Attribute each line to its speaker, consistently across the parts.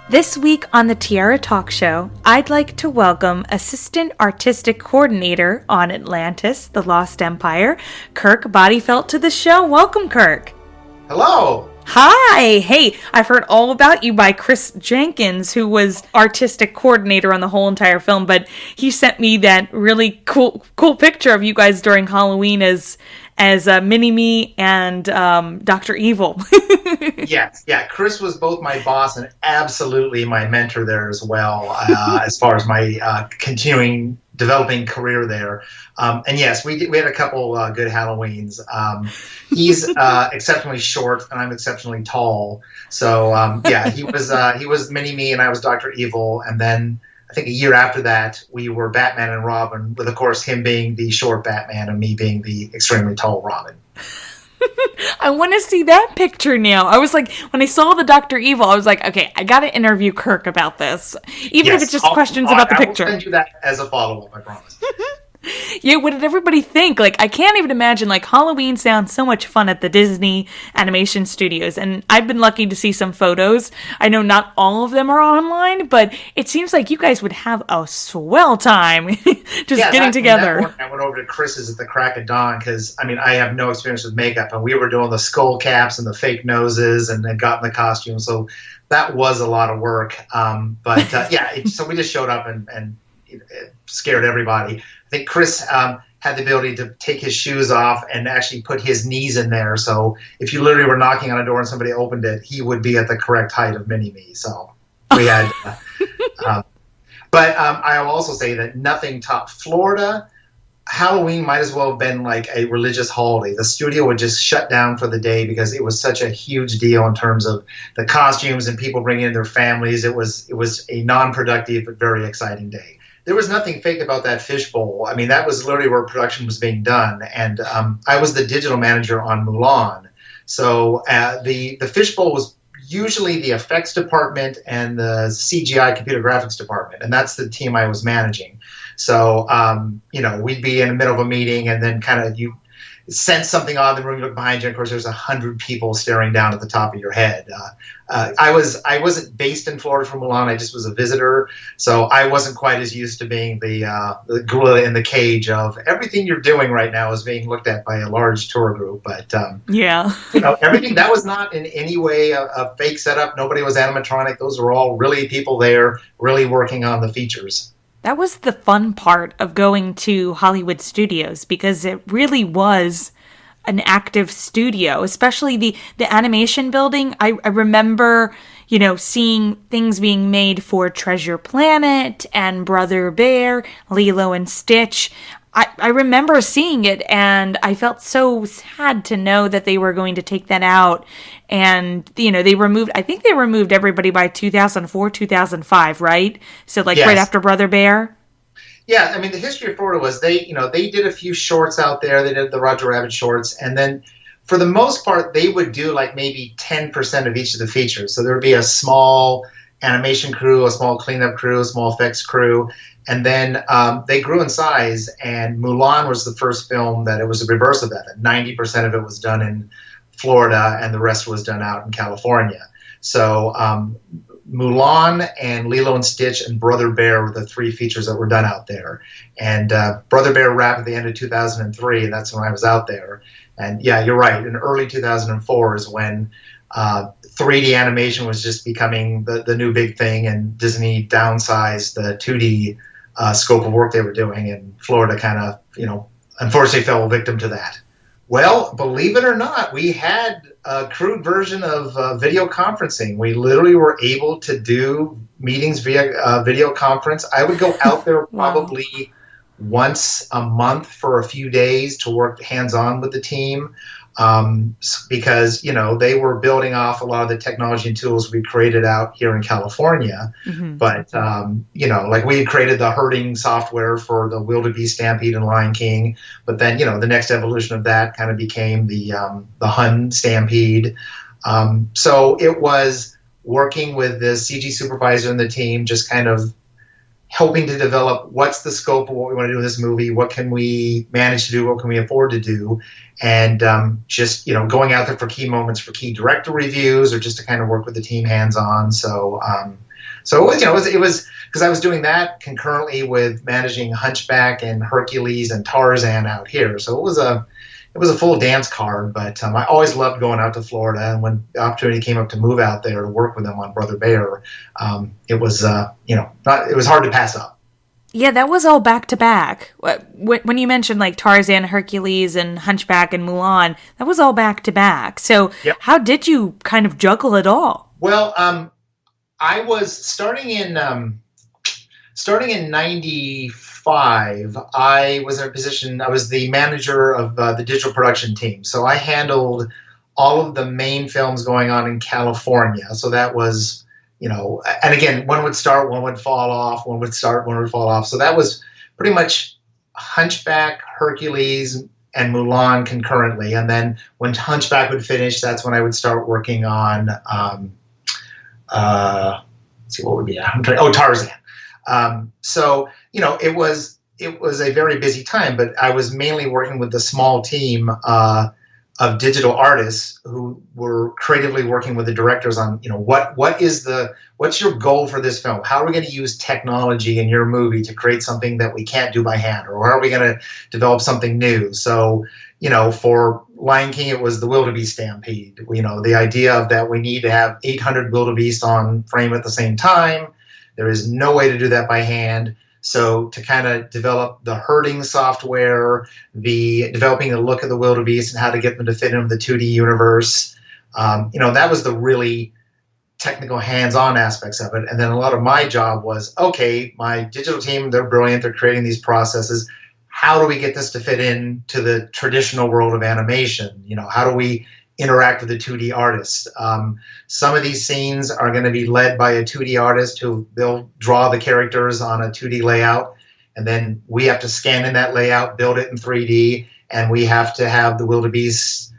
Speaker 1: This week on the Tiara Talk Show, I'd like to welcome Assistant Artistic Coordinator on Atlantis, The Lost Empire, Kirk Bodyfelt to the show. Welcome, Kirk.
Speaker 2: Hello.
Speaker 1: Hi. Hey, I've heard all about you by Chris Jenkins, who was artistic coordinator on the whole entire film, but he sent me that really cool picture of you guys during Halloween as Mini-Me and Dr. Evil.
Speaker 2: Yes, yeah. Chris was both my boss and absolutely my mentor there as well, as far as my continuing developing career there. And yes, we had a couple good Halloweens. He's exceptionally short and I'm exceptionally tall. So yeah, he was Mini-Me and I was Dr. Evil. And then I think a year after that, we were Batman and Robin, with, of course, him being the short Batman and me being the extremely tall Robin.
Speaker 1: I want to see that picture now. I was like, when I saw the Dr. Evil, I was like, okay, I got to interview Kirk about this. Even if it's just questions about the picture.
Speaker 2: I will send you that as a follow-up, I promise.
Speaker 1: Yeah, what did everybody think? Like, I can't even imagine, like, Halloween sounds so much fun at the Disney animation studios, and I've been lucky to see some photos. I know not all of them are online, but it seems like you guys would have a swell time getting together.
Speaker 2: I went over to Chris's at the crack of dawn, because, I mean, I have no experience with makeup, and we were doing the skull caps and the fake noses and got in the costume, so that was a lot of work. So we just showed up and it scared everybody. I think Chris had the ability to take his shoes off and actually put his knees in there. So if you literally were knocking on a door and somebody opened it, he would be at the correct height of Mini-Me. So we had, but I will also say that nothing topped Florida. Halloween might as well have been like a religious holiday. The studio would just shut down for the day because it was such a huge deal in terms of the costumes and people bringing in their families. It was a non-productive but very exciting day. There was nothing fake about that fishbowl. I mean, that was literally where production was being done. And I was the digital manager on Mulan. So the fishbowl was usually the effects department and the CGI computer graphics department. And that's the team I was managing. So, we'd be in the middle of a meeting and then kind of you sense something odd in the room, you look behind you, and of course there's 100 people staring down at the top of your head. I wasn't based in Florida for Mulan, I just was a visitor, so I wasn't quite as used to being the gorilla in the cage of everything you're doing right now is being looked at by a large tour group. But everything that was not in any way a fake setup. Nobody was animatronic. Those were all really people there really working on the features.
Speaker 1: That was the fun part of going to Hollywood studios, because it really was an active studio, especially the animation building. I remember, seeing things being made for Treasure Planet and Brother Bear, Lilo and Stitch. I remember seeing it, and I felt so sad to know that they were going to take that out. And, they removed everybody by 2004, 2005, right? So, yes. Right after Brother Bear?
Speaker 2: Yeah, I mean, the history of Florida was they did a few shorts out there. They did the Roger Rabbit shorts. And then, for the most part, they would do, maybe 10% of each of the features. So there would be a small animation crew, a small cleanup crew, a small effects crew. And then they grew in size, and Mulan was the first film that it was the reverse of that. 90% of it was done in Florida, and the rest was done out in California. So Mulan and Lilo and Stitch and Brother Bear were the three features that were done out there. And Brother Bear wrapped at the end of 2003, and that's when I was out there. And yeah, you're right. In early 2004 is when 3D animation was just becoming the new big thing, and Disney downsized the 2D scope of work they were doing, and Florida kind of, unfortunately fell victim to that. Well, believe it or not, we had a crude version of video conferencing. We literally were able to do meetings via video conference. I would go out there probably once a month for a few days to work hands-on with the team. Because, they were building off a lot of the technology and tools we created out here in California. Mm-hmm. But, we had created the herding software for the Wildebeest Stampede and Lion King. But then, the next evolution of that kind of became the Hun Stampede. So it was working with the CG supervisor and the team, just kind of helping to develop what's the scope of what we want to do in this movie, what can we manage to do, what can we afford to do, and just going out there for key moments for key director reviews or just to kind of work with the team hands-on. So So it was because I was doing that concurrently with managing Hunchback and Hercules and Tarzan out here. So it was a full dance card. But I always loved going out to Florida, and when the opportunity came up to move out there to work with them on Brother Bear, it was it was hard to pass up.
Speaker 1: Yeah, that was all back to back. When you mentioned like Tarzan, Hercules, and Hunchback and Mulan, that was all back to back. So
Speaker 2: Yep.
Speaker 1: How did you kind of juggle it all?
Speaker 2: Well, I was starting in '95. I was in a position. I was the manager of the digital production team, so I handled all of the main films going on in California. So that was, and again, one would start, one would fall off, one would start, one would fall off. So that was pretty much Hunchback, Hercules, and Mulan concurrently. And then when Hunchback would finish, that's when I would start working on, let's see, what would be, Tarzan. So, it was a very busy time, but I was mainly working with the small team of digital artists who were creatively working with the directors on, what's your goal for this film? How are we going to use technology in your movie to create something that we can't do by hand? Or how are we going to develop something new? So, for Lion King, it was the wildebeest stampede. The idea of that we need to have 800 wildebeest on frame at the same time. There is no way to do that by hand. So to kind of develop the herding software, developing the look of the wildebeest and how to get them to fit into the 2D universe, that was the really technical hands-on aspects of it. And then a lot of my job was, okay, my digital team, they're brilliant. They're creating these processes. How do we get this to fit into the traditional world of animation? How do we interact with the 2D artist? Some of these scenes are going to be led by a 2D artist who they'll draw the characters on a 2D layout, and then we have to scan in that layout, build it in 3D, and we have to have the wildebeest,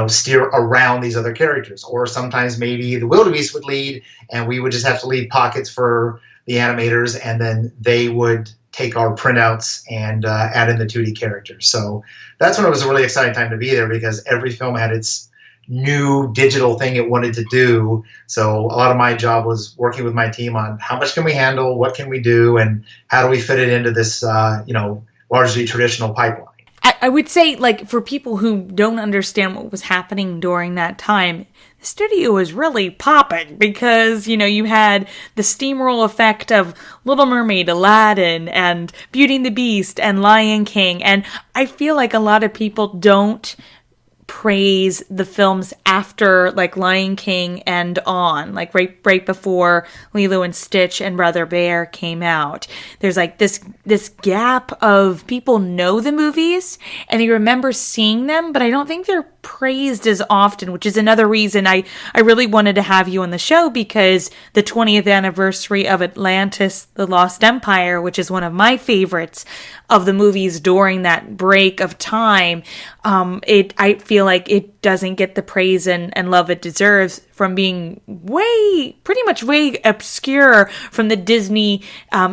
Speaker 2: steer around these other characters. Or sometimes maybe the wildebeest would lead, and we would just have to leave pockets for the animators, and then they would take our printouts and add in the 2D characters. So that's when it was a really exciting time to be there, because every film had its new digital thing it wanted to do. So a lot of my job was working with my team on how much can we handle, what can we do, and how do we fit it into this, largely traditional pipeline.
Speaker 1: I would say, like, for people who don't understand what was happening during that time, the studio was really popping because, you had the steamroll effect of Little Mermaid, Aladdin, and Beauty and the Beast, and Lion King. And I feel like a lot of people don't praise the films after like Lion King and on, like right before Lilo and Stitch and Brother Bear came out. There's like this gap of people know the movies and they remember seeing them, but I don't think they're praised as often, which is another reason I really wanted to have you on the show, because the 20th anniversary of Atlantis, The Lost Empire, which is one of my favorites of the movies during that break of time, I feel like it doesn't get the praise and love it deserves from being pretty much way obscure from the Disney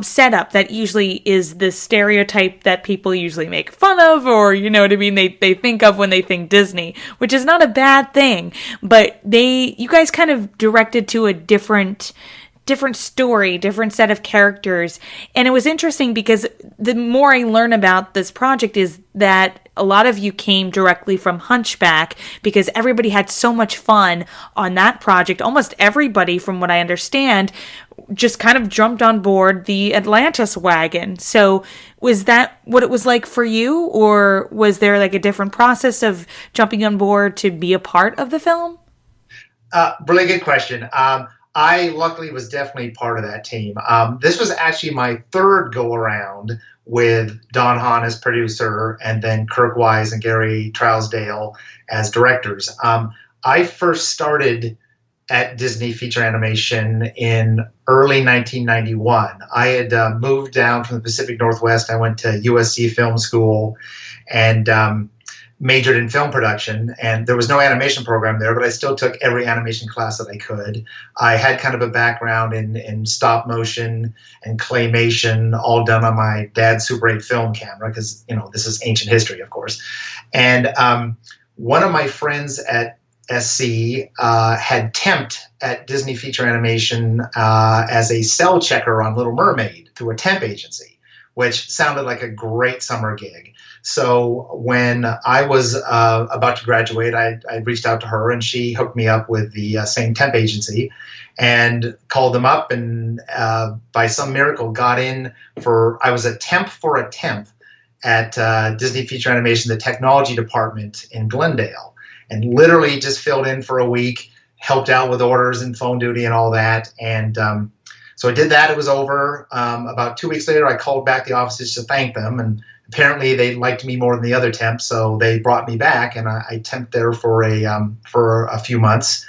Speaker 1: setup that usually is the stereotype that people usually make fun of, or you know what I mean, they think of when they think Disney, which is not a bad thing, but you guys kind of directed to a different story, different set of characters. And it was interesting because the more I learn about this project is that a lot of you came directly from Hunchback because everybody had so much fun on that project. Almost everybody, from what I understand, just kind of jumped on board the Atlantis wagon. So was that what it was like for you? Or was there like a different process of jumping on board to be a part of the film?
Speaker 2: Really good question. I luckily was definitely part of that team. This was actually my third go around with Don Hahn as producer and then Kirk Wise and Gary Trousdale as directors. I first started at Disney Feature Animation in early 1991. I had moved down from the Pacific Northwest. I went to USC Film School and majored in film production, and there was no animation program there, but I still took every animation class that I could. I had kind of a background in stop motion and claymation, all done on my dad's Super 8 film camera, because this is ancient history, of course. And one of my friends at SC had temped at Disney Feature Animation as a cell checker on Little Mermaid through a temp agency, which sounded like a great summer gig. So when I was about to graduate, I reached out to her, and she hooked me up with the same temp agency, and called them up, and by some miracle got in I was a temp for a temp at Disney Feature Animation, the technology department in Glendale, and literally just filled in for a week, helped out with orders and phone duty and all that. And so I did that. It was over. About 2 weeks later, I called back the offices to thank them, and apparently they liked me more than the other temps, so they brought me back, and I temped there for a few months.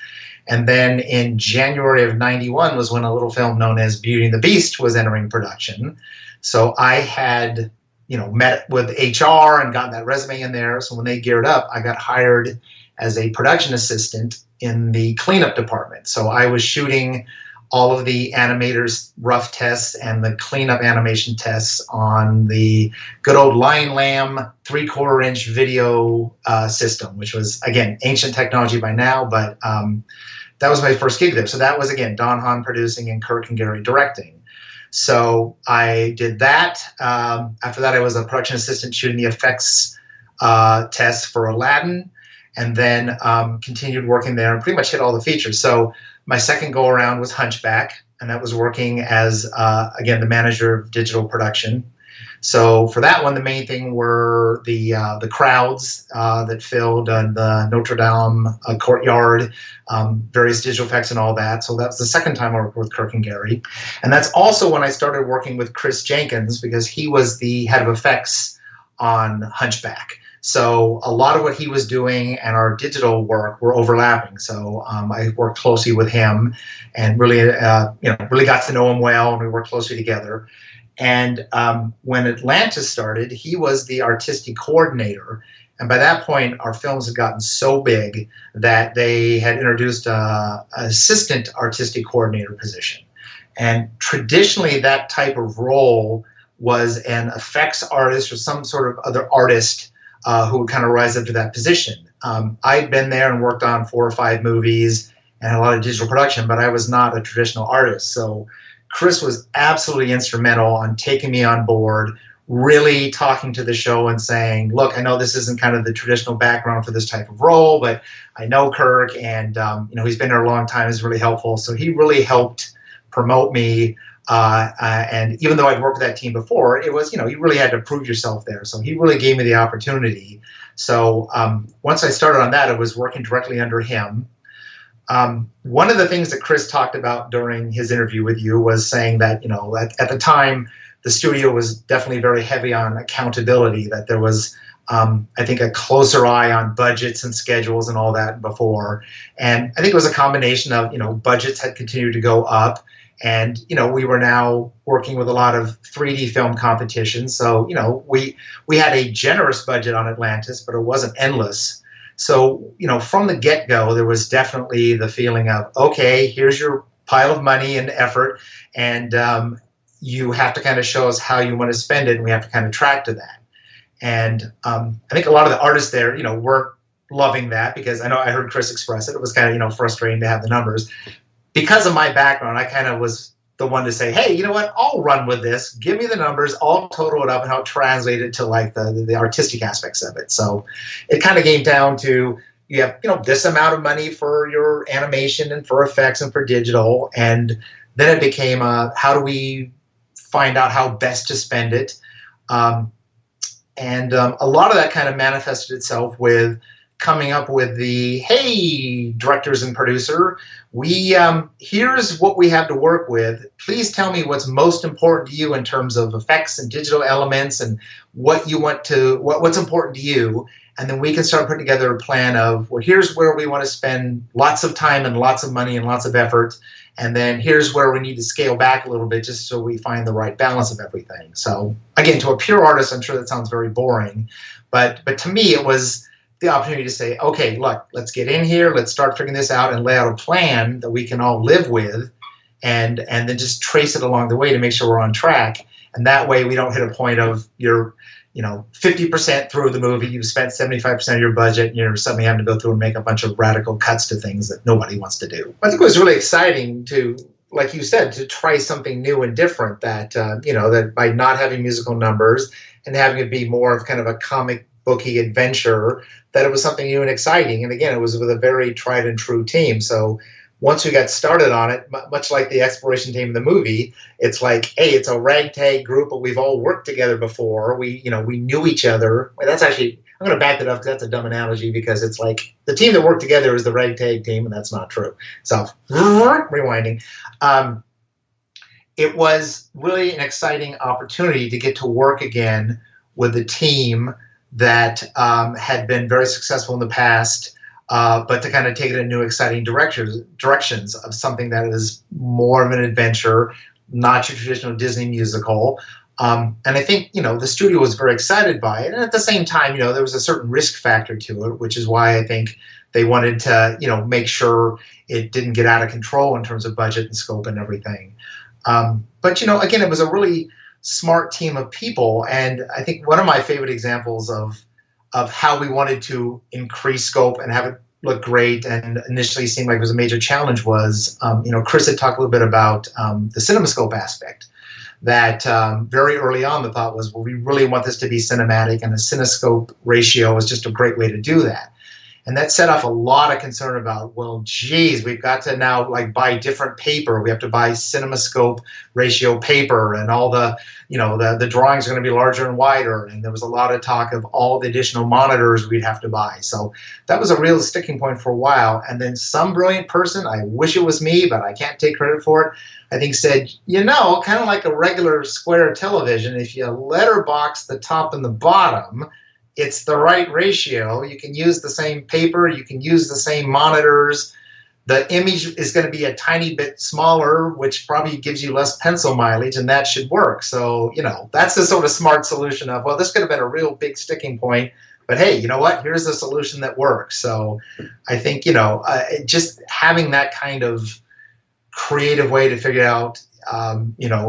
Speaker 2: And then in January of '91 was when a little film known as Beauty and the Beast was entering production. So I had, met with HR and gotten that resume in there. So when they geared up, I got hired as a production assistant in the cleanup department. So I was shooting all of the animators' rough tests and the cleanup animation tests on the good old Lion Lamb 3/4 inch video system, which was, again, ancient technology by now, but that was my first gig there. So that was, again, Don Hahn producing and Kirk and Gary directing. So I did that. After that, I was a production assistant shooting the effects tests for Aladdin, and then continued working there and pretty much hit all the features. So my second go around was Hunchback, and that was working as, again, the manager of digital production. So for that one, the main thing were the crowds that filled the Notre Dame courtyard, various digital effects and all that. So that was the second time I worked with Kirk and Gary. And that's also when I started working with Chris Jenkins, because he was the head of effects on Hunchback. So a lot of what he was doing and our digital work were overlapping. So I worked closely with him, and really, really got to know him well, and we worked closely together. And when Atlantis started, he was the artistic coordinator. And by that point, our films had gotten so big that they had introduced an assistant artistic coordinator position. And traditionally, that type of role was an effects artist or some sort of other artist who would kind of rise up to that position. I'd been there and worked on 4 or 5 movies and a lot of digital production, but I was not a traditional artist. So Chris was absolutely instrumental on taking me on board, really talking to the show and saying, look, I know this isn't kind of the traditional background for this type of role, but I know Kirk, and he's been there a long time, is really helpful. So he really helped promote me. And even though I'd worked with that team before, it was, you really had to prove yourself there. So he really gave me the opportunity. So once I started on that, I was working directly under him. One of the things that Chris talked about during his interview with you was saying that, at the time, the studio was definitely very heavy on accountability, that there was, I think, a closer eye on budgets and schedules and all that before. And I think it was a combination of, budgets had continued to go up. And, we were now working with a lot of 3D film competitions. So, we had a generous budget on Atlantis, but it wasn't endless. So, from the get-go, there was definitely the feeling of, okay, here's your pile of money and effort, and you have to kind of show us how you want to spend it, and we have to kind of track to that. And I think a lot of the artists there, weren't loving that, because I heard Chris express it. It was kind of, frustrating to have the numbers. Because of my background, I kind of was the one to say, hey, you know what, I'll run with this. Give me the numbers, I'll total it up, and I'll translate it to like the artistic aspects of it. So it kind of came down to, you have, this amount of money for your animation and for effects and for digital. And then it became, how do we find out how best to spend it? And a lot of that kind of manifested itself with coming up with the, hey, directors and producer, here's what we have to work with. Please tell me what's most important to you in terms of effects and digital elements, and what you want to, what's important to you. And then we can start putting together a plan of, well, here's where we want to spend lots of time and lots of money and lots of effort. And then here's where we need to scale back a little bit, just so we find the right balance of everything. So again, to a pure artist, I'm sure that sounds very boring, but to me, it was the opportunity to say, okay, look, let's get in here, let's start figuring this out and lay out a plan that we can all live with, and then just trace it along the way to make sure we're on track. And that way we don't hit a point of you're 50% through the movie, you've spent 75% of your budget, and you're suddenly having to go through and make a bunch of radical cuts to things that nobody wants to do. I think it was really exciting to, like you said, to try something new and different that, that by not having musical numbers and having it be more of kind of a comic booky adventure, that it was something new and exciting. And again, it was with a very tried and true team. So once we got started on it, much like the exploration team in the movie, it's like, hey, it's a ragtag group, but we've all worked together before. We knew each other. That's actually, I'm going to back that up because that's a dumb analogy, because it's like the team that worked together is the ragtag team, and that's not true. So, rewinding. It was really an exciting opportunity to get to work again with a team that had been very successful in the past, but to kind of take it in new, exciting directions of something that is more of an adventure, not your traditional Disney musical. And I think, the studio was very excited by it. And at the same time, there was a certain risk factor to it, which is why I think they wanted to, make sure it didn't get out of control in terms of budget and scope and everything. But, again, it was a really smart team of people. And I think one of my favorite examples of how we wanted to increase scope and have it look great and initially seemed like it was a major challenge was, Chris had talked a little bit about the CinemaScope aspect. That very early on the thought was, well, we really want this to be cinematic, and the CineScope ratio is just a great way to do that. And that set off a lot of concern about, well, geez, we've got to now buy different paper. We have to buy CinemaScope ratio paper, and all the drawings are going to be larger and wider. And there was a lot of talk of all the additional monitors we'd have to buy. So that was a real sticking point for a while. And then some brilliant person, I wish it was me, but I can't take credit for it, I think said, kind of like a regular square television, if you letterbox the top and the bottom, it's the right ratio. You can use the same paper. You can use the same monitors. The image is going to be a tiny bit smaller, which probably gives you less pencil mileage, and that should work. So, that's the sort of smart solution of, well, this could have been a real big sticking point, but hey, you know what? Here's a solution that works. So I think, just having that kind of creative way to figure out,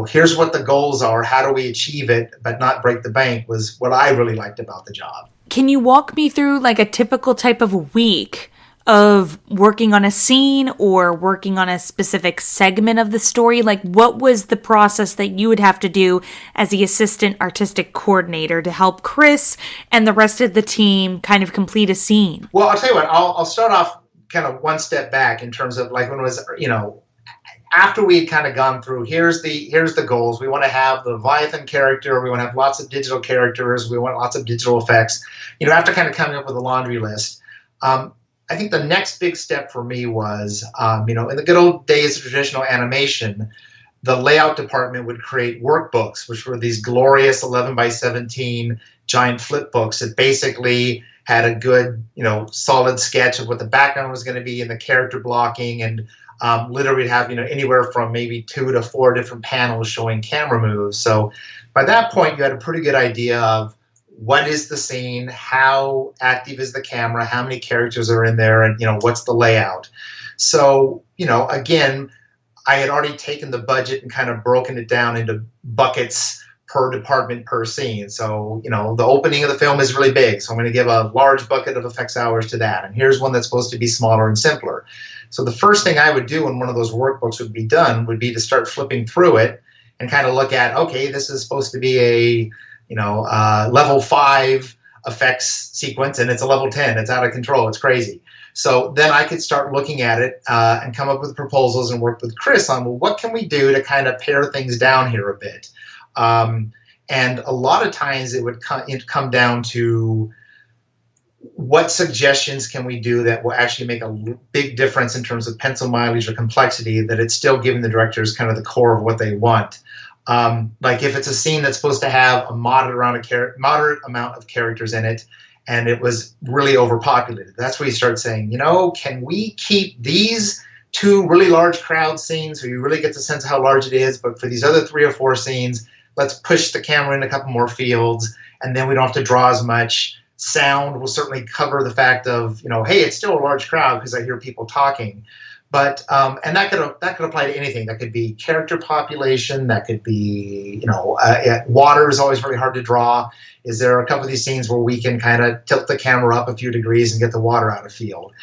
Speaker 2: here's what the goals are, how do we achieve it, but not break the bank, was what I really liked about the job.
Speaker 1: Can you walk me through a typical type of week of working on a scene or working on a specific segment of the story? What was the process that you would have to do as the assistant artistic coordinator to help Chris and the rest of the team kind of complete a scene?
Speaker 2: Well, I'll tell you what, I'll start off kind of one step back in terms of when it was, after we had kind of gone through, here's the goals. We want to have the Leviathan character. We want to have lots of digital characters. We want lots of digital effects. After kind of coming up with a laundry list, I think the next big step for me was, in the good old days of traditional animation, the layout department would create workbooks, which were these glorious 11 by 17 giant flip books that basically had a good, solid sketch of what the background was going to be and the character blocking, and literally have, anywhere from maybe 2 to 4 different panels showing camera moves. So by that point, you had a pretty good idea of what is the scene, how active is the camera, how many characters are in there, and, what's the layout. So, again, I had already taken the budget and kind of broken it down into buckets per department per scene. So, the opening of the film is really big, so I'm going to give a large bucket of effects hours to that. And here's one that's supposed to be smaller and simpler. So the first thing I would do when one of those workbooks would be done would be to start flipping through it and kind of look at, okay, this is supposed to be a, level 5 effects sequence, and it's a level 10. It's out of control. It's crazy. So then I could start looking at it and come up with proposals and work with Chris on, well, what can we do to kind of pare things down here a bit? And a lot of times it would come down to, what suggestions can we do that will actually make a big difference in terms of pencil mileage or complexity, that it's still giving the directors kind of the core of what they want. If it's a scene that's supposed to have a moderate amount of characters in it, and it was really overpopulated, that's where you start saying, can we keep these 2 really large crowd scenes where you really get the sense of how large it is, but for these other 3 or 4 scenes, let's push the camera in a couple more fields, and then we don't have to draw as much. sound will certainly cover the fact of, hey, it's still a large crowd because I hear people talking. But and that could apply to anything. That could be character population. That could be, water is always really hard to draw. Is there a couple of these scenes where we can kind of tilt the camera up a few degrees and get the water out of field?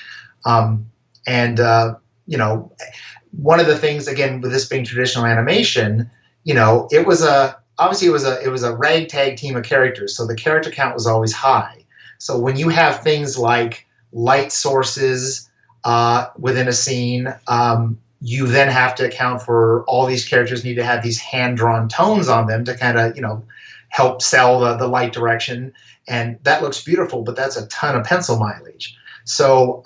Speaker 2: One of the things, again, with this being traditional animation, it was a ragtag team of characters, so the character count was always high. So when you have things like light sources within a scene, you then have to account for all these characters need to have these hand-drawn tones on them to kind of, help sell the light direction. And that looks beautiful, but that's a ton of pencil mileage. So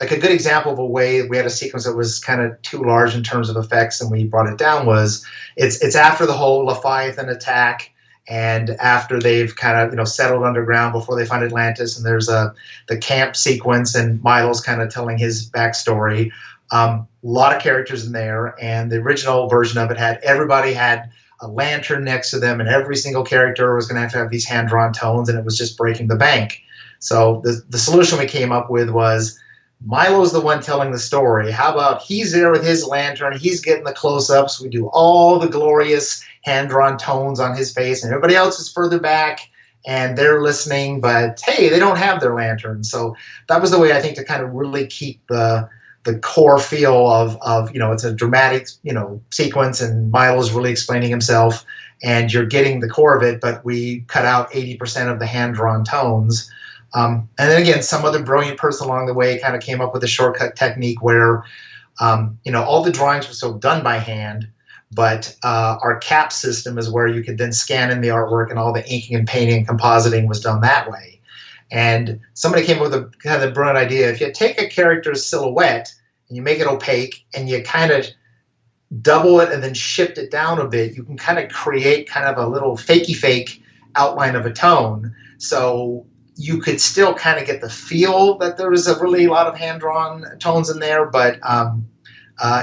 Speaker 2: like a good example of a way we had a sequence that was kind of too large in terms of effects and we brought it down was it's after the whole Leviathan attack and after they've kind of settled underground before they find Atlantis, and there's the camp sequence and Milo's kind of telling his backstory. A lot of characters in there, and the original version of it everybody had a lantern next to them, and every single character was going to have these hand-drawn tones, and it was just breaking the bank. So the solution we came up with was Milo's the one telling the story. How about he's there with his lantern, he's getting the close-ups, we do all the glorious hand-drawn tones on his face, and everybody else is further back, and they're listening, but hey, they don't have their lantern. So that was the way I think to kind of really keep the core feel of it's a dramatic, sequence, and Milo's really explaining himself, and you're getting the core of it, but we cut out 80% of the hand-drawn tones. And then again, some other brilliant person along the way kind of came up with a shortcut technique where, all the drawings were still done by hand, but our cap system is where you could then scan in the artwork, and all the inking and painting and compositing was done that way. And somebody came up with a kind of brilliant idea. If you take a character's silhouette and you make it opaque and you kind of double it and then shift it down a bit, you can kind of create kind of a little fakey fake outline of a tone. So you could still kind of get the feel that there was a really lot of hand-drawn tones in there, but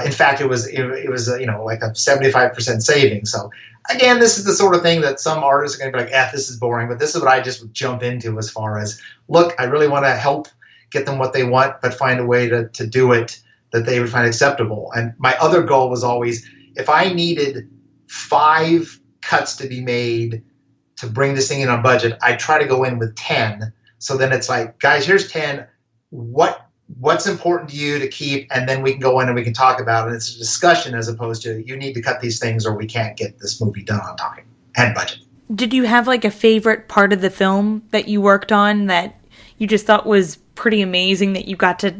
Speaker 2: in fact, it was like a 75% saving. So again, this is the sort of thing that some artists are going to be like, this is boring, but this is what I just would jump into as far as, look, I really want to help get them what they want, but find a way to do it that they would find acceptable. And my other goal was always, if I needed 5 cuts to be made to bring this thing in on budget, I try to go in with 10. So then it's like, guys, here's 10. What's important to you to keep? And then we can go in and we can talk about it. It's a discussion as opposed to you need to cut these things or we can't get this movie done on time and budget.
Speaker 1: Did you have like a favorite part of the film that you worked on that you just thought was pretty amazing that you got to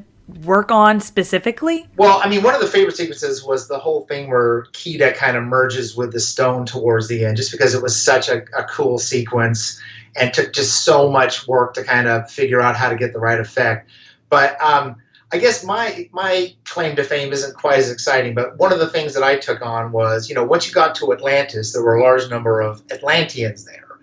Speaker 1: work on specifically?
Speaker 2: Well, I mean, one of the favorite sequences was the whole thing where Kida kind of merges with the stone towards the end, just because it was such a cool sequence and took just so much work to kind of figure out how to get the right effect. But I guess my claim to fame isn't quite as exciting, but one of the things that I took on was, once you got to Atlantis, there were a large number of Atlanteans there.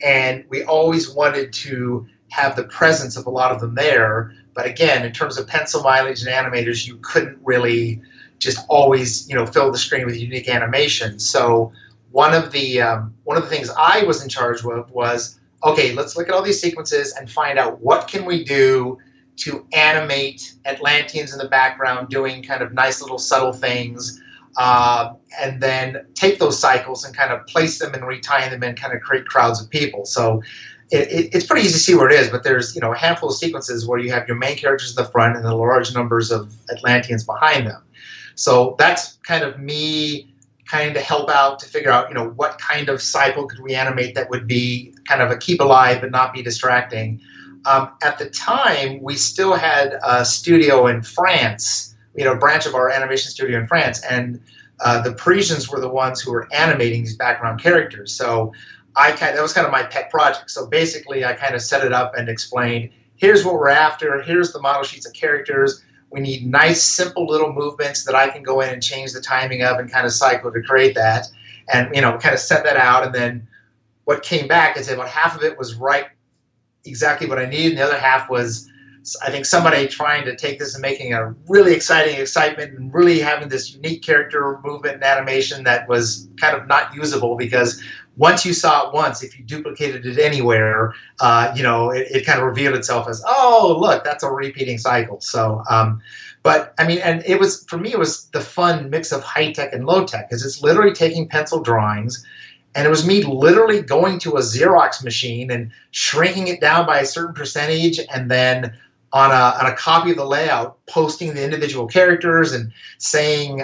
Speaker 2: And we always wanted to have the presence of a lot of them there. But again, in terms of pencil mileage and animators, you couldn't really just always, fill the screen with unique animation. So one of the things I was in charge of was, okay, let's look at all these sequences and find out what can we do to animate Atlanteans in the background doing kind of nice little subtle things, and then take those cycles and kind of place them and retie them and kind of create crowds of people. So it's pretty easy to see where it is, but there's a handful of sequences where you have your main characters in the front and the large numbers of Atlanteans behind them. So that's kind of me kind of help out to figure out what kind of cycle could we animate that would be kind of a keep alive but not be distracting. At the time, we still had a studio in France, a branch of our animation studio in France, and the Parisians were the ones who were animating these background characters. So that was kind of my pet project. So basically, I kind of set it up and explained, here's what we're after, here's the model sheets of characters. We need nice, simple little movements that I can go in and change the timing of and kind of cycle to create that, and kind of set that out. And then what came back is about half of it was right, exactly what I needed, and the other half was, I think, somebody trying to take this and making a really exciting excitement and really having this unique character movement and animation that was kind of not usable because once you saw it once, if you duplicated it anywhere, it kind of revealed itself as, oh, look, that's a repeating cycle. So, but I mean, and it was, for me, it was the fun mix of high tech and low tech, because it's literally taking pencil drawings. And it was me literally going to a Xerox machine and shrinking it down by a certain percentage, and then on a copy of the layout, posting the individual characters and saying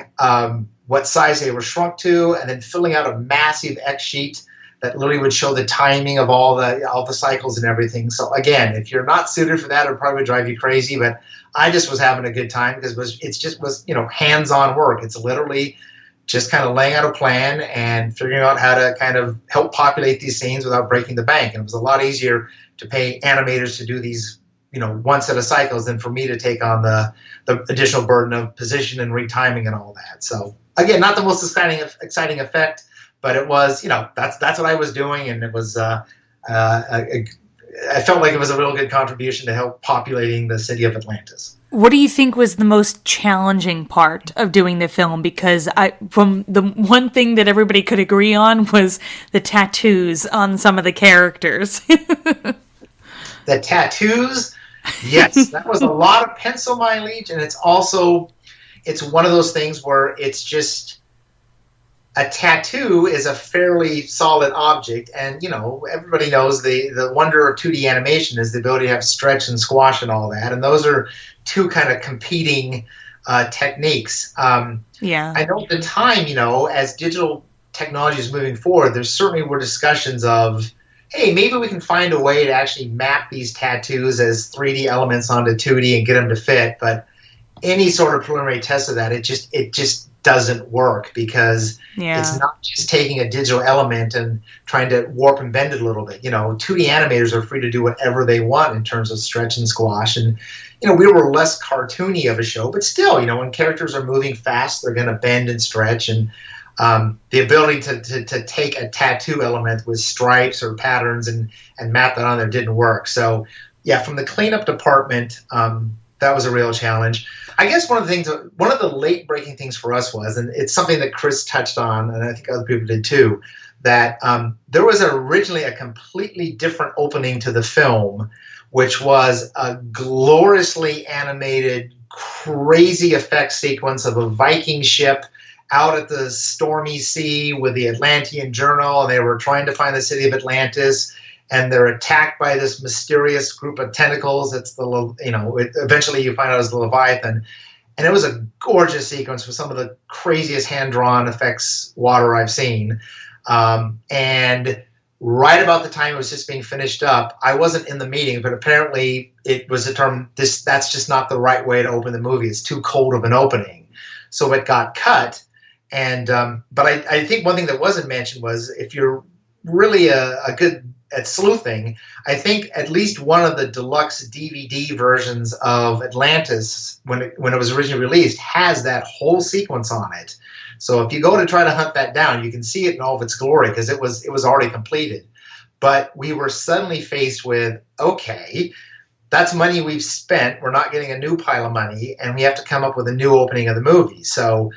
Speaker 2: what size they were shrunk to, and then filling out a massive X sheet that literally would show the timing of all the cycles and everything. So again, if you're not suited for that, it would probably drive you crazy. But I just was having a good time, because it was hands-on work. It's literally just kind of laying out a plan and figuring out how to kind of help populate these scenes without breaking the bank. And it was a lot easier to pay animators to do these, one set of cycles than for me to take on the additional burden of position and retiming and all that. So again, not the most exciting effect, but it was, that's what I was doing. And it was, I felt like it was a real good contribution to help populating the city of Atlantis.
Speaker 1: What do you think was the most challenging part of doing the film? Because from the one thing that everybody could agree on was the tattoos on some of the characters.
Speaker 2: The tattoos, yes, that was a lot of pencil mileage, and it's one of those things where it's just, a tattoo is a fairly solid object, and everybody knows the wonder of 2D animation is the ability to have stretch and squash and all that, and those are two kind of competing techniques.
Speaker 1: Yeah,
Speaker 2: I know at the time, as digital technology is moving forward, there certainly were discussions of, hey, maybe we can find a way to actually map these tattoos as 3D elements onto 2D and get them to fit. But any sort of preliminary test of that, it just doesn't work, because it's not just taking a digital element and trying to warp and bend it a little bit. 2D animators are free to do whatever they want in terms of stretch and squash. And, we were less cartoony of a show, but still, when characters are moving fast, they're going to bend and stretch. And the ability to take a tattoo element with stripes or patterns and map that on there didn't work. So, yeah, from the cleanup department, that was a real challenge. I guess one of the late-breaking things for us was, and it's something that Chris touched on, and I think other people did too, that there was originally a completely different opening to the film, which was a gloriously animated, crazy effect sequence of a Viking ship out at the stormy sea with the Atlantean journal, and they were trying to find the city of Atlantis. And they're attacked by this mysterious group of tentacles. It's eventually you find out it's the Leviathan. And it was a gorgeous sequence with some of the craziest hand-drawn effects water I've seen. And right about the time it was just being finished up, I wasn't in the meeting, but apparently it was determined that's just not the right way to open the movie. It's too cold of an opening. So it got cut. And but I think one thing that wasn't mentioned was, if you're really a good at sleuthing, I think at least one of the deluxe DVD versions of Atlantis, when it was originally released, has that whole sequence on it. So if you go to try to hunt that down, you can see it in all of its glory, because it was already completed. But we were suddenly faced with, okay, that's money we've spent. We're not getting a new pile of money, and we have to come up with a new opening of the movie. So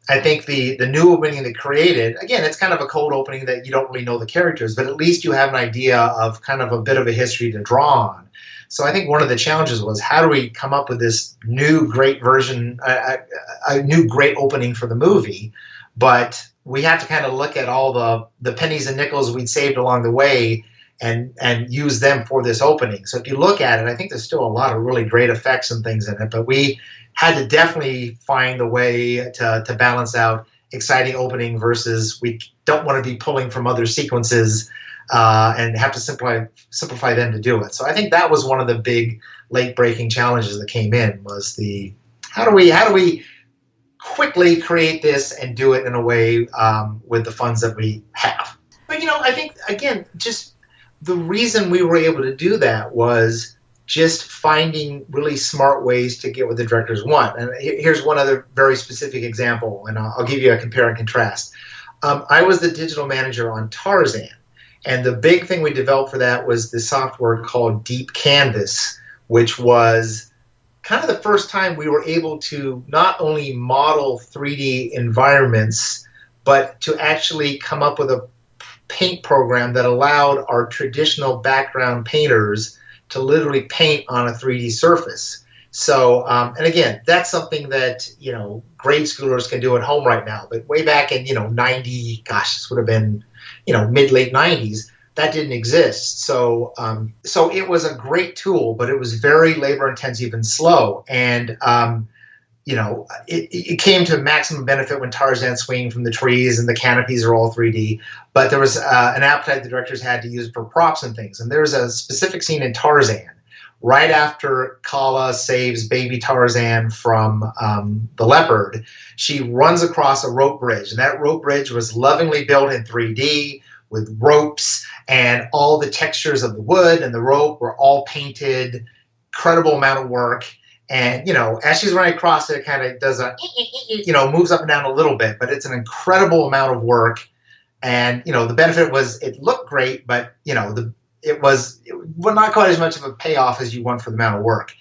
Speaker 2: I think the new opening they created, again, it's kind of a cold opening that you don't really know the characters, but at least you have an idea of kind of a bit of a history to draw on. So I think one of the challenges was, how do we come up with this new great version, a new great opening for the movie? But we have to kind of look at all the pennies and nickels we'd saved along the way and use them for this opening. So if you look at it, I think there's still a lot of really great effects and things in it, but we had to definitely find a way to balance out exciting opening versus we don't want to be pulling from other sequences and have to simplify them to do it. So I think that was one of the big late-breaking challenges that came in, was the how do we quickly create this and do it in a way with the funds that we have. But I think, again, just the reason we were able to do that was just finding really smart ways to get what the directors want. And here's one other very specific example, and I'll give you a compare and contrast. I was the digital manager on Tarzan, and the big thing we developed for that was the software called Deep Canvas, which was kind of the first time we were able to not only model 3D environments, but to actually come up with a paint program that allowed our traditional background painters to literally paint on a 3D surface. So, and again, that's something that, grade schoolers can do at home right now. But way back in, 90, this would have been, mid-late 90s, that didn't exist. So, so it was a great tool, but it was very labor intensive and slow. And, it came to maximum benefit when Tarzan's swinging from the trees and the canopies are all 3D. But there was an appetite the directors had to use for props and things. And there's a specific scene in Tarzan right after Kala saves baby Tarzan from the leopard. She runs across a rope bridge, and that rope bridge was lovingly built in 3D with ropes, and all the textures of the wood and the rope were all painted. Incredible amount of work. And, as she's running across it kind of does moves up and down a little bit, but it's an incredible amount of work. And, the benefit was it looked great, but, it was not quite as much of a payoff as you want for the amount of work.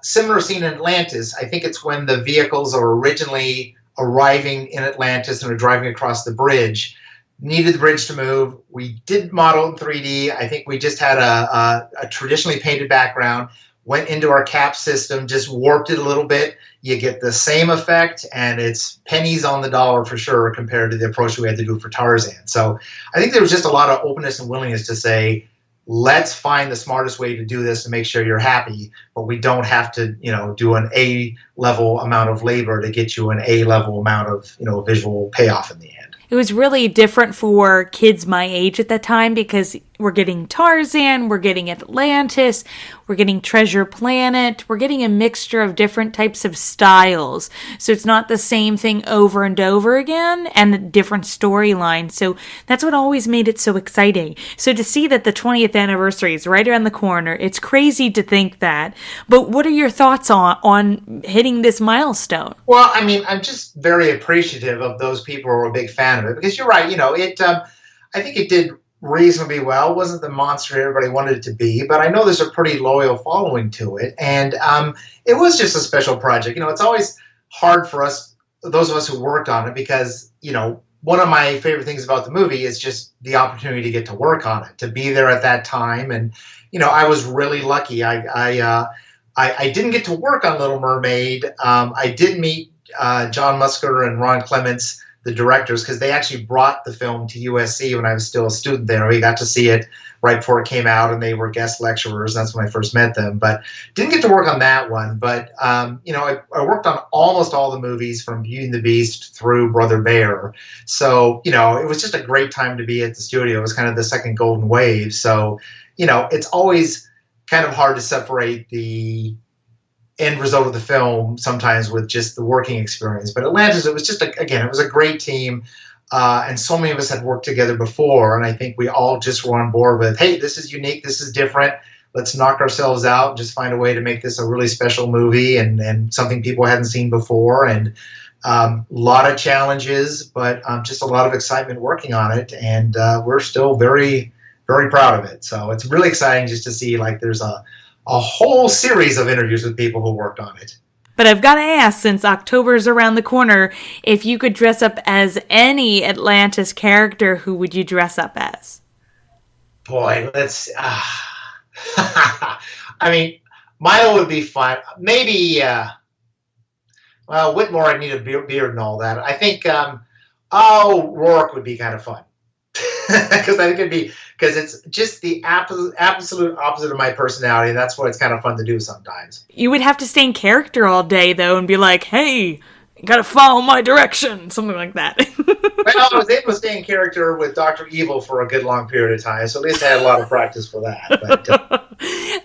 Speaker 2: Similar scene in Atlantis. I think it's when the vehicles are originally arriving in Atlantis and are driving across the bridge. Needed the bridge to move. We did model in 3D. I think we just had a traditionally painted background. Went into our cap system, just warped it a little bit. You get the same effect, and it's pennies on the dollar for sure compared to the approach we had to do for Tarzan. So I think there was just a lot of openness and willingness to say, let's find the smartest way to do this to make sure you're happy, but we don't have to, do an A-level amount of labor to get you an A-level amount of, visual payoff in the end.
Speaker 1: It was really different for kids my age at that time because we're getting Tarzan, we're getting Atlantis, we're getting Treasure Planet, we're getting a mixture of different types of styles. So it's not the same thing over and over again and a different storyline. So that's what always made it so exciting. So to see that the 20th anniversary is right around the corner, it's crazy to think that. But what are your thoughts on hitting this milestone?
Speaker 2: Well, I mean, I'm just very appreciative of those people who are a big fan of it because you're right. I think it did reasonably well. It wasn't the monster everybody wanted it to be, but I know there's a pretty loyal following to it. And it was just a special project. It's always hard for us, those of us who worked on it, because, one of my favorite things about the movie is just the opportunity to get to work on it, to be there at that time. And, I was really lucky. I didn't get to work on Little Mermaid. I did meet John Musker and Ron Clements, the directors, because they actually brought the film to USC when I was still a student there. We got to see it right before it came out, and they were guest lecturers. That's when I first met them, but didn't get to work on that one. But, I worked on almost all the movies from Beauty and the Beast through Brother Bear. So, it was just a great time to be at the studio. It was kind of the second golden wave. So, it's always kind of hard to separate the end result of the film sometimes with just the working experience. But Atlantis, it was just, it was a great team. And so many of us had worked together before. And I think we all just were on board with, hey, this is unique. This is different. Let's knock ourselves out and just find a way to make this a really special movie and something people hadn't seen before. And a lot of challenges, but just a lot of excitement working on it. And we're still very, very proud of it. So it's really exciting just to see there's a whole series of interviews with people who worked on it.
Speaker 1: But I've got to ask, since October's around the corner, if you could dress up as any Atlantis character, who would you dress up as?
Speaker 2: Boy, let's... I mean, Milo would be fun. Maybe... Whitmore, I'd need a beard and all that. I think... Rourke would be kind of fun. Because I think it'd be... Because it's just the absolute opposite of my personality, and that's why it's kind of fun to do sometimes.
Speaker 1: You would have to stay in character all day, though, and be like, hey, you gotta follow my direction, something like that.
Speaker 2: Well, I was able to stay in character with Dr. Evil for a good long period of time, so at least I had a lot of practice for that. But,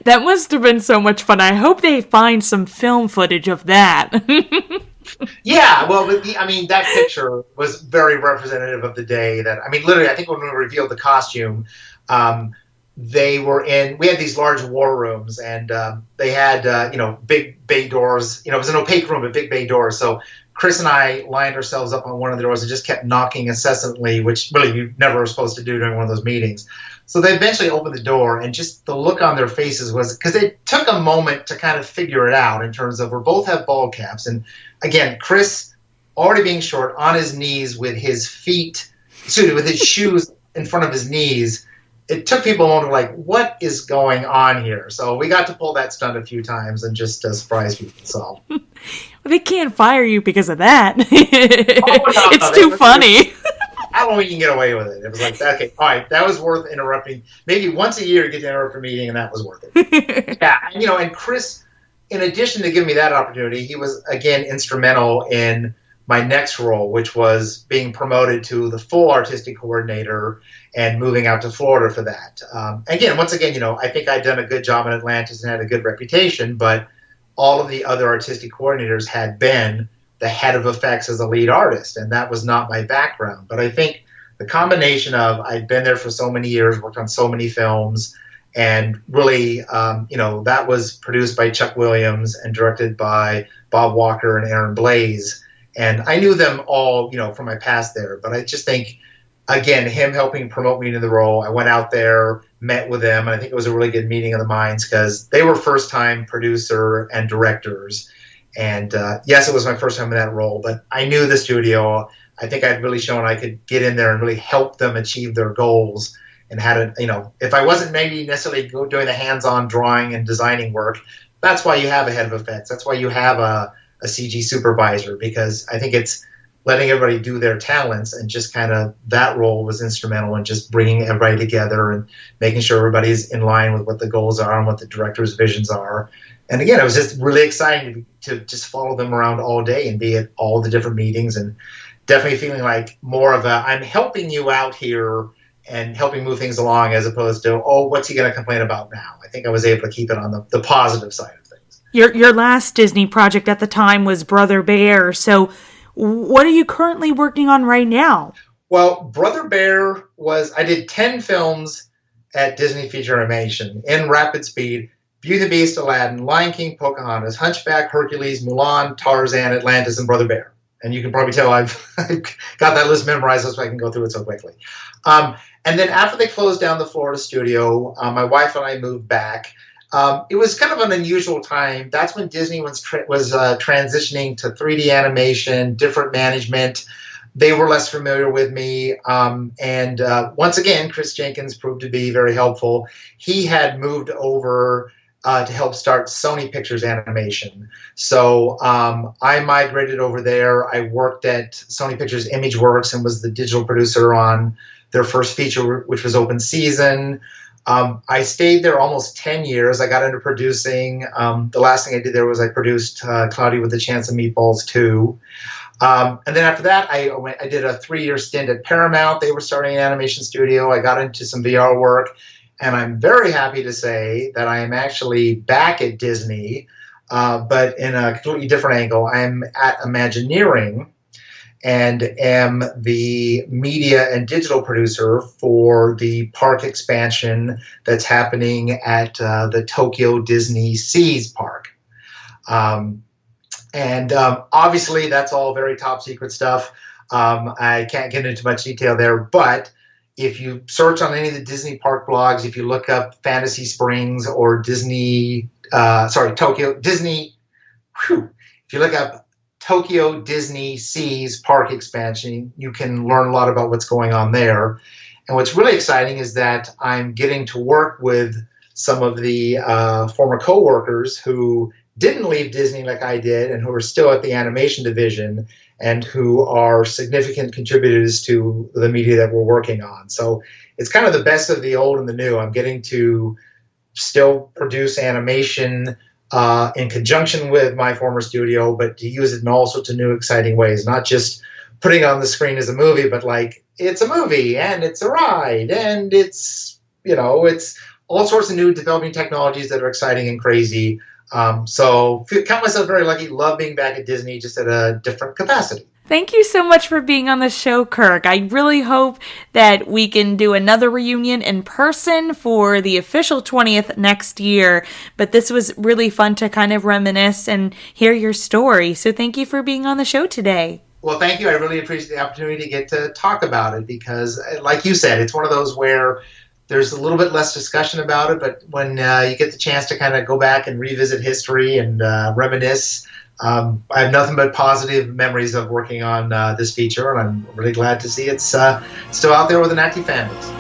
Speaker 1: that must have been so much fun. I hope they find some film footage of that.
Speaker 2: Yeah, well, that picture was very representative of the day that, literally, I think when we revealed the costume, we had these large war rooms, and they had, big bay doors. It was an opaque room, but big bay doors. So Chris and I lined ourselves up on one of the doors and just kept knocking incessantly, which really you never were supposed to do during one of those meetings. So they eventually opened the door, and just the look on their faces was, because it took a moment to kind of figure it out in terms of we both have bald caps. And again, Chris, already being short, on his knees with his shoes in front of his knees, it took people a moment like, what is going on here? So we got to pull that stunt a few times and just surprise people. So
Speaker 1: well, they can't fire you because of that. It's too funny.
Speaker 2: How long you can get away with it? It was like, okay, all right, that was worth interrupting. Maybe once a year you get to interrupt a meeting, and that was worth it. Yeah, and, and Chris, in addition to giving me that opportunity, he was, again, instrumental in my next role, which was being promoted to the full artistic coordinator and moving out to Florida for that. Once again, I think I'd done a good job in Atlantis and had a good reputation, but all of the other artistic coordinators had been the head of effects as a lead artist, and that was not my background. But I think the combination of I'd been there for so many years, worked on so many films, and really, that was produced by Chuck Williams and directed by Bob Walker and Aaron Blaise. And I knew them all, from my past there. But I just think, again, him helping promote me into the role, I went out there, met with them, and I think it was a really good meeting of the minds because they were first-time producer and directors. And yes, it was my first time in that role, but I knew the studio. I think I'd really shown I could get in there and really help them achieve their goals and had to, if I wasn't maybe necessarily doing the hands-on drawing and designing work, that's why you have a head of effects. That's why you have a CG supervisor, because I think it's letting everybody do their talents, and just kind of that role was instrumental in just bringing everybody together and making sure everybody's in line with what the goals are and what the director's visions are. And again, it was just really exciting to just follow them around all day and be at all the different meetings, and definitely feeling like more of I'm helping you out here and helping move things along, as opposed to, what's he going to complain about now? I think I was able to keep it on the positive side of things.
Speaker 1: Your last Disney project at the time was Brother Bear. So what are you currently working on right now?
Speaker 2: Well, Brother Bear I did 10 films at Disney Feature Animation in rapid speed. Beauty and the Beast, Aladdin, Lion King, Pocahontas, Hunchback, Hercules, Mulan, Tarzan, Atlantis, and Brother Bear. And you can probably tell I've got that list memorized so I can go through it so quickly. And then after they closed down the Florida studio, my wife and I moved back. It was kind of an unusual time. That's when Disney was transitioning to 3D animation, different management. They were less familiar with me. And once again, Chris Jenkins proved to be very helpful. He had moved over to help start Sony Pictures Animation. So I migrated over there. I worked at Sony Pictures ImageWorks and was the digital producer on their first feature, which was Open Season. I stayed there almost 10 years. I got into producing. The last thing I did there was I produced Cloudy with a Chance of Meatballs 2. And then after that, I did a 3-year stint at Paramount. They were starting an animation studio. I got into some VR work. And I'm very happy to say that I am actually back at Disney, but in a completely different angle. I'm at Imagineering and am the media and digital producer for the park expansion that's happening at the Tokyo Disney Seas Park. Obviously, that's all very top secret stuff. I can't get into much detail there, but if you search on any of the Disney park blogs, if you look up Fantasy Springs or Tokyo Disney, if you look up Tokyo Disney Seas Park expansion, you can learn a lot about what's going on there. And what's really exciting is that I'm getting to work with some of the former co-workers who didn't leave Disney like I did and who are still at the animation division and who are significant contributors to the media that we're working on. So it's kind of the best of the old and the new. I'm getting to still produce animation in conjunction with my former studio, but to use it in all sorts of new exciting ways, not just putting it on the screen as a movie, but like it's a movie and it's a ride and it's all sorts of new developing technologies that are exciting and crazy. So count myself very lucky, love being back at Disney, just at a different capacity.
Speaker 1: Thank you so much for being on the show, Kirk. I really hope that we can do another reunion in person for the official 20th next year. But this was really fun to kind of reminisce and hear your story. So thank you for being on the show today.
Speaker 2: Well, thank you. I really appreciate the opportunity to get to talk about it because, like you said, it's one of those where there's a little bit less discussion about it, but when you get the chance to kind of go back and revisit history and reminisce, I have nothing but positive memories of working on this feature, and I'm really glad to see it's still out there with an active fan base.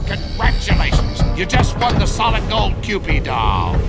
Speaker 3: Congratulations! You just won the solid gold Cupid doll.